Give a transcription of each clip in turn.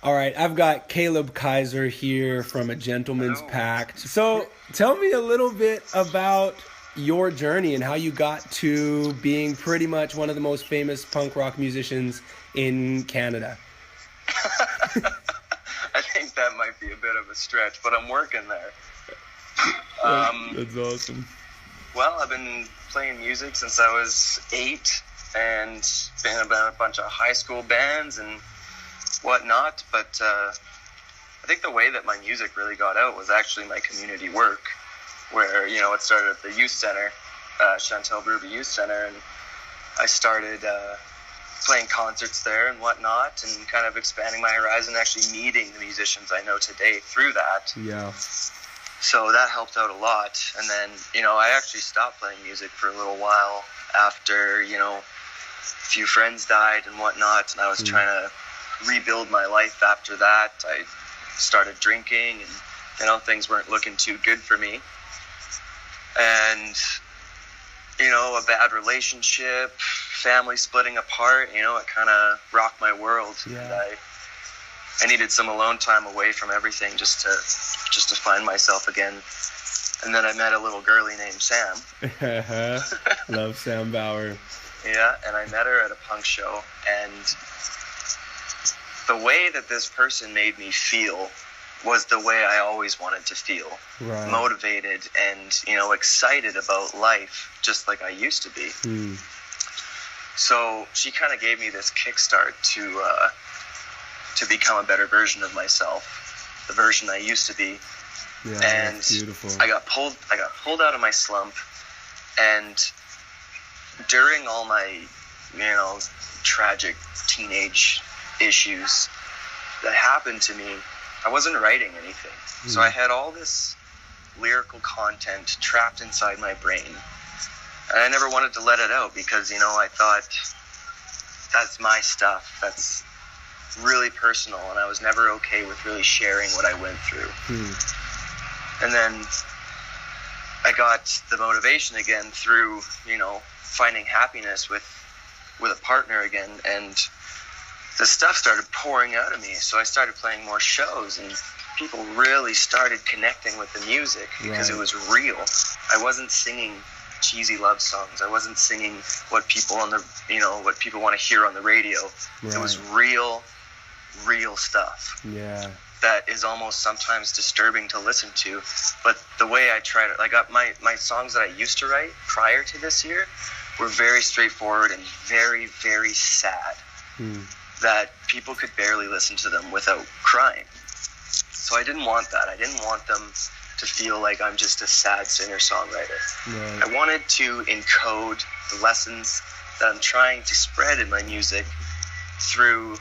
All right, I've got Kaleb Kaiser here from A Gentleman's Hello. Pact. So tell me a little bit about your journey and how you got to being pretty much one of the most famous punk rock musicians in Canada. I think that might be a bit of a stretch, but I'm working there. That's awesome. Well, I've been playing music since I was 8 and been in a bunch of high school bands and whatnot, but I think the way that my music really got out was actually my community work, where, it started at the youth center, Chantel Berube Youth Center, and I started playing concerts there and whatnot, and kind of expanding my horizon, actually meeting the musicians I know today through that. Yeah. So that helped out a lot. And then, I actually stopped playing music for a little while after, a few friends died and whatnot, and I was trying to rebuild my life after that. I started drinking, and, things weren't looking too good for me. And, a bad relationship, family splitting apart, it kind of rocked my world. Yeah. And I needed some alone time away from everything just to find myself again. And then I met a little girlie named Sam. Love Sam Bauer. Yeah, and I met her at a punk show, and the way that this person made me feel was the way I always wanted to feel. Right. Motivated and, excited about life, just like I used to be. So she kind of gave me this kickstart to become a better version of myself, the version I used to be. Yeah, And that's beautiful. I got pulled out of my slump, and during all my, tragic teenage issues that happened to me, I wasn't writing anything. So I had all this lyrical content trapped inside my brain. And I never wanted to let it out because, I thought that's my stuff. That's really personal, and I was never okay with really sharing what I went through. And then I got the motivation again through, finding happiness with a partner again, and the stuff started pouring out of me. So I started playing more shows, and people really started connecting with the music because it was real. I wasn't singing cheesy love songs. I wasn't singing what people what people want to hear on the radio. It was real stuff. Yeah. That is almost sometimes disturbing to listen to, but the way I try to, my songs that I used to write prior to this year were very straightforward and very, very sad, that people could barely listen to them without crying. So I didn't want that. I didn't want them to feel like I'm just a sad singer-songwriter. Right. I wanted to encode the lessons that I'm trying to spread in my music through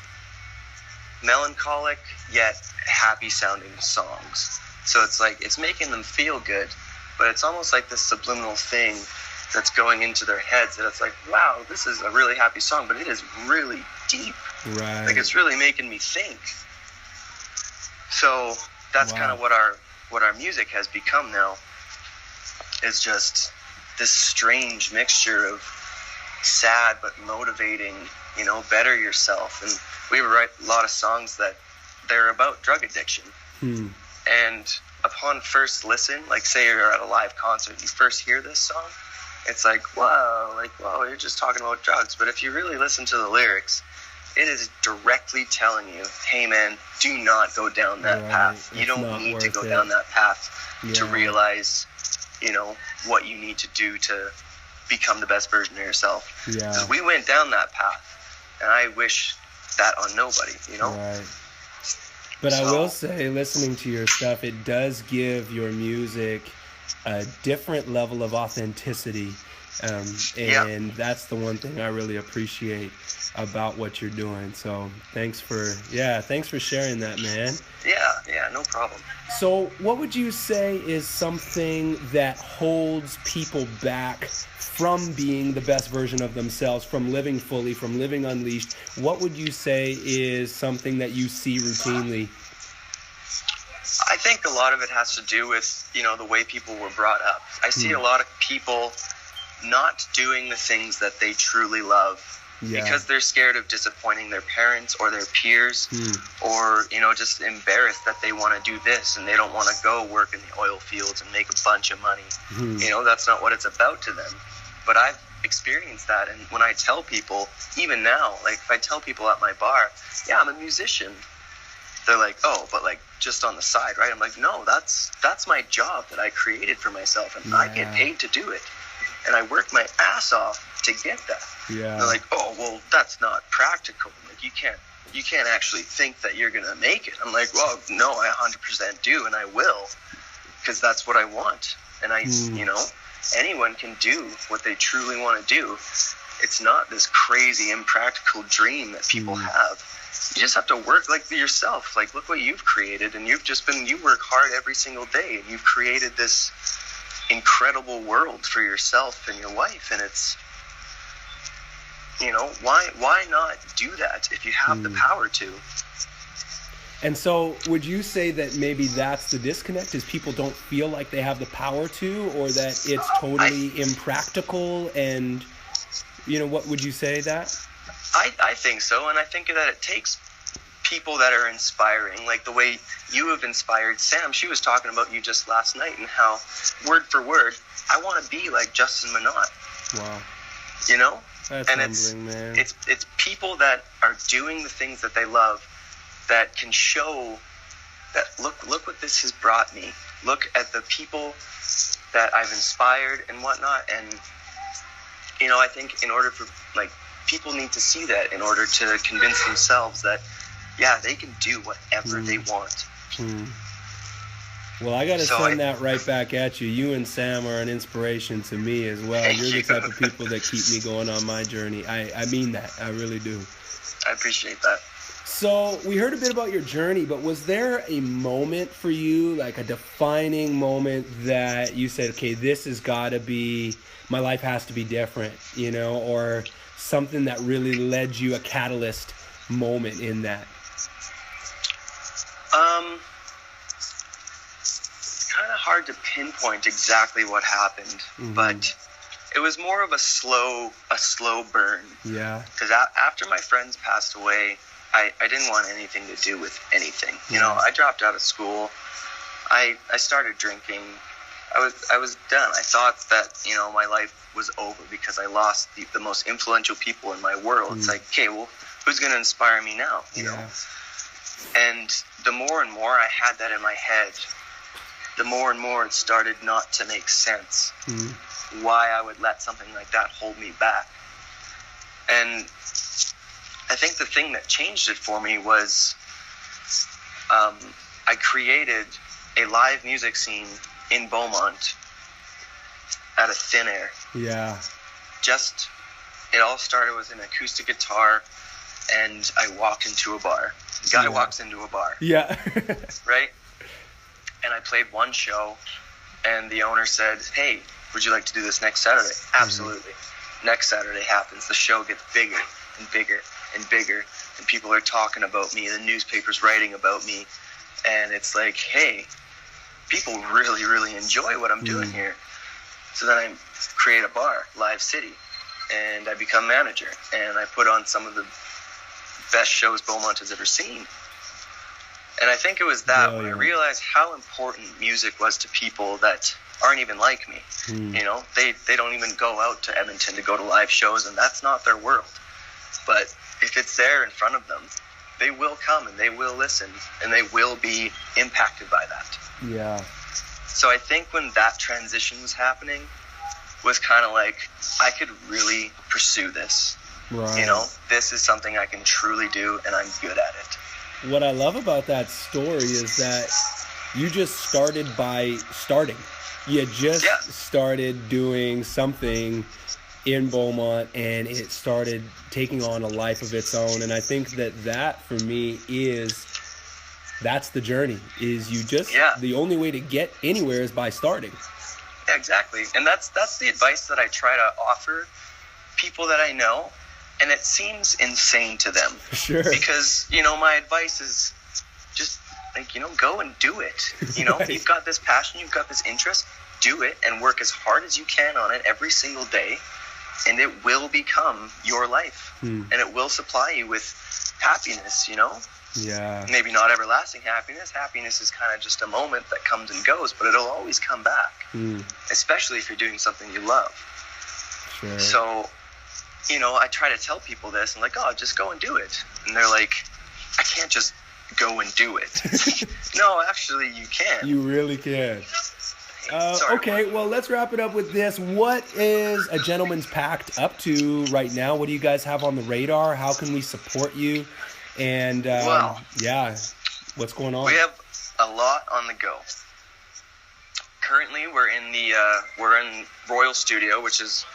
melancholic yet happy sounding songs. So it's making them feel good, but it's almost like this subliminal thing that's going into their heads, that it's like, wow, this is a really happy song, but it is really deep. Right. Like, it's really making me think. So that's kind of what our music has become now. It's just this strange mixture of sad but motivating, better yourself. And we write a lot of songs that they're about drug addiction. And upon first listen, like say you're at a live concert and you first hear this song, it's like, wow, you're just talking about drugs. But if you really listen to the lyrics, it is directly telling you, hey man, do not go down that path. You don't need to go down that path to realize, what you need to do to become the best version of yourself. Yeah. Because we went down that path, and I wish that on nobody, Right. But I will say, listening to your stuff, it does give your music a different level of authenticity. And that's the one thing I really appreciate about what you're doing. So thanks for sharing that, man. Yeah, no problem. So what would you say is something that holds people back from being the best version of themselves, from living fully, from living unleashed? What would you say is something that you see routinely? I think a lot of it has to do with, the way people were brought up. I see a lot of people not doing the things that they truly love because they're scared of disappointing their parents or their peers, or, you know, just embarrassed that they want to do this and they don't want to go work in the oil fields and make a bunch of money. You know, that's not what it's about to them. But I've experienced that, and when I tell people, even now, like if I tell people at my bar, yeah, I'm a musician, they're like, oh, but like just on the side, right? I'm like, no, that's my job that I created for myself, and I get paid to do it, and I work my ass off to get that. They're like, oh, well, that's not practical. Like you can't actually think that you're gonna make it. I'm like, well, no, I 100% do, and I will, because that's what I want. And I, you know, anyone can do what they truly want to do. It's not this crazy impractical dream that people have. You just have to work like yourself. Like, look what you've created, and you work hard every single day, and you've created this incredible world for yourself and your wife, and it's, you know, why not do that if you have the power to? And so would you say that maybe that's the disconnect, is people don't feel like they have the power to, or that it's totally impractical? And, you know, what would you say that? I think so, and I think that it takes people that are inspiring, like the way you have inspired Sam. She was talking about you just last night, and how, word for word, I want to be like Justin Minot. Wow. You know? That's and humbling, man. It's people that are doing the things that they love, that can show that, look what this has brought me. Look at the people that I've inspired and whatnot. And, you know, I think in order for, like, people need to see that in order to convince themselves that, yeah, they can do whatever they want. Well, I got to send that right back at you. You and Sam are an inspiration to me as well. You're the type of people that keep me going on my journey. I mean that. I really do. I appreciate that. So we heard a bit about your journey, but was there a moment for you, like a defining moment that you said, okay, this has got to be, my life has to be different, you know, or something that really led you, a catalyst moment in that? It's kind of hard to pinpoint exactly what happened, but it was more of a slow burn. Yeah. Because after my friends passed away, I didn't want anything to do with anything. You know, I dropped out of school. I started drinking. I was done. I thought that, you know, my life was over because I lost the most influential people in my world. It's like, okay, well, who's going to inspire me now? You know? And the more and more I had that in my head, the more and more it started not to make sense why I would let something like that hold me back. And I think the thing that changed it for me was I created a live music scene in Beaumont out of thin air. Yeah. Just, it all started with an acoustic guitar, and I walked into a bar. The guy walks into a bar. Yeah. Right? And I played one show, and the owner said, hey, would you like to do this next Saturday? Absolutely. Next Saturday happens. The show gets bigger and bigger and bigger, and people are talking about me, the newspaper's writing about me, and it's like, hey, people really, really enjoy what I'm doing here. So then I create a bar, Live City, and I become manager, and I put on some of the best shows Beaumont has ever seen. And I think it was that when I realized how important music was to people that aren't even like me. You know, they don't even go out to Edmonton to go to live shows, and that's not their world. But if it's there in front of them, they will come and they will listen, and they will be impacted by that. Yeah. So I think when that transition was happening, was kind of like, I could really pursue this. Right. You know, this is something I can truly do, and I'm good at it. What I love about that story is that you just started by starting. You just started doing something in Beaumont, and it started taking on a life of its own. And I think that for me that's the journey, is you just, the only way to get anywhere is by starting. Exactly. And that's the advice that I try to offer people that I know. And it seems insane to them. Sure. Because, you know, my advice is just, like, you know, go and do it. You know, you've got this passion, you've got this interest, do it and work as hard as you can on it every single day. and it will become your life, and it will supply you with happiness, you know? Yeah. Maybe not everlasting happiness. Happiness is kind of just a moment that comes and goes, but it'll always come back, especially if you're doing something you love. Sure. So, you know, I try to tell people this, and like, oh, just go and do it. And they're like, I can't just go and do it. No, actually, you can. You really can. Okay, well, let's wrap it up with this. What is A Gentleman's Pact up to right now? What do you guys have on the radar? How can we support you? And, yeah, what's going on? We have a lot on the go. Currently, we're in Royal Studio, which is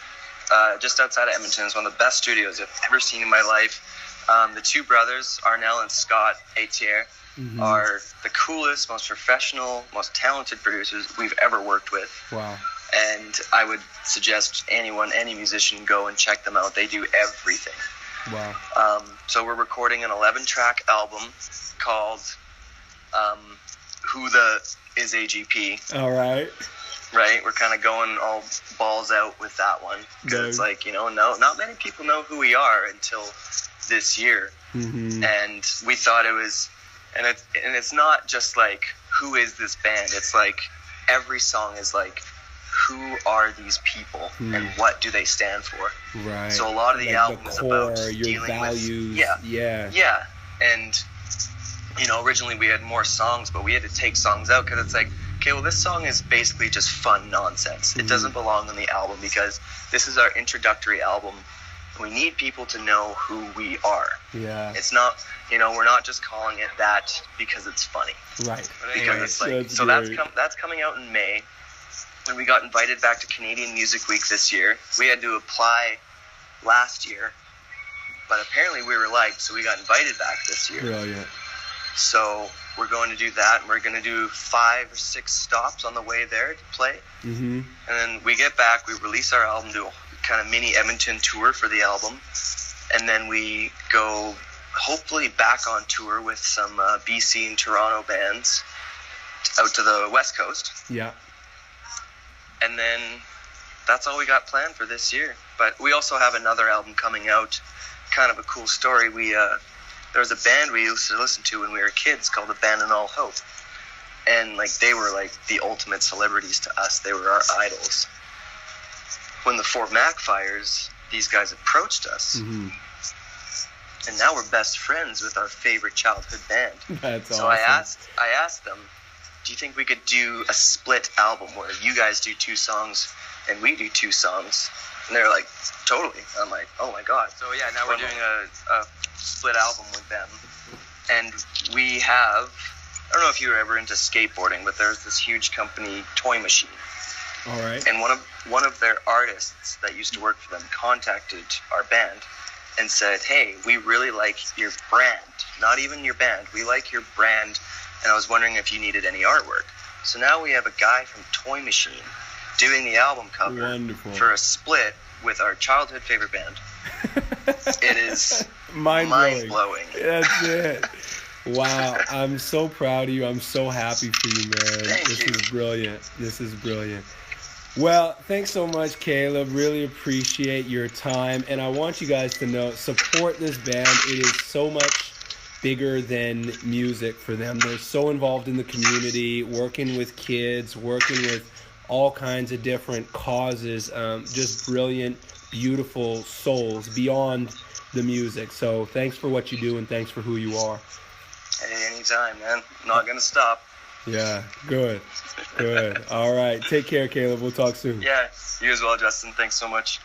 just outside of Edmonton. It's one of the best studios I've ever seen in my life. The two brothers, Arnell and Scott Atier, are the coolest, most professional, most talented producers we've ever worked with. Wow. And I would suggest anyone, any musician, go and check them out. They do everything. Wow. So we're recording an 11-track album called Who the Is AGP. All right. Right? We're kind of going all balls out with that one. Because it's like, you know, not many people know who we are until this year. And we thought it was... And it's not just like, who is this band? It's like, every song is like, who are these people and what do they stand for? Right. So a lot of the album is about your dealing values. with... Yeah. And, you know, originally we had more songs, but we had to take songs out because it's like, okay, well, this song is basically just fun nonsense. It doesn't belong on the album because this is our introductory album. We need people to know who we are. Yeah. It's not, you know, we're not just calling it that because it's funny. Right. Because it's like, that's coming out in May. When we got invited back to Canadian Music Week this year, we had to apply last year, but apparently we were liked, so we got invited back this year. Brilliant. So we're going to do that, and we're going to do 5 or 6 stops on the way there to play. And then we get back, we release our album, do a kind of mini Edmonton tour for the album, and then we go hopefully back on tour with some BC and Toronto bands out to the West Coast. Yeah. And then that's all we got planned for this year. But we also have another album coming out, kind of a cool story. There was a band we used to listen to when we were kids called Abandon All Hope. And like they were like the ultimate celebrities to us. They were our idols. When the Fort Mac fires, these guys approached us. And now we're best friends with our favorite childhood band. That's awesome. So I asked them, do you think we could do a split album where you guys do 2 songs and we do 2 songs? And they're like, totally. I'm like, oh my God. So yeah, now we're doing a split album with them. And we have, I don't know if you were ever into skateboarding, but there's this huge company, Toy Machine. All right. And one of their artists that used to work for them contacted our band and said, hey, we really like your brand. Not even your band. We like your brand. And I was wondering if you needed any artwork. So now we have a guy from Toy Machine doing the album cover for a split with our childhood favorite band. It is mind-blowing. That's it. Wow. I'm so proud of you. I'm so happy for you, man. This is brilliant. This is brilliant. Well, thanks so much, Kaleb. Really appreciate your time. And I want you guys to know, support this band. It is so much bigger than music for them. They're so involved in the community, working with kids, working with all kinds of different causes. Just brilliant, beautiful souls beyond the music. So thanks for what you do and thanks for who you are. Hey, anytime, man. Not going to stop. Yeah, good. Good. All right. Take care, Kaleb. We'll talk soon. Yeah, you as well, Justin. Thanks so much.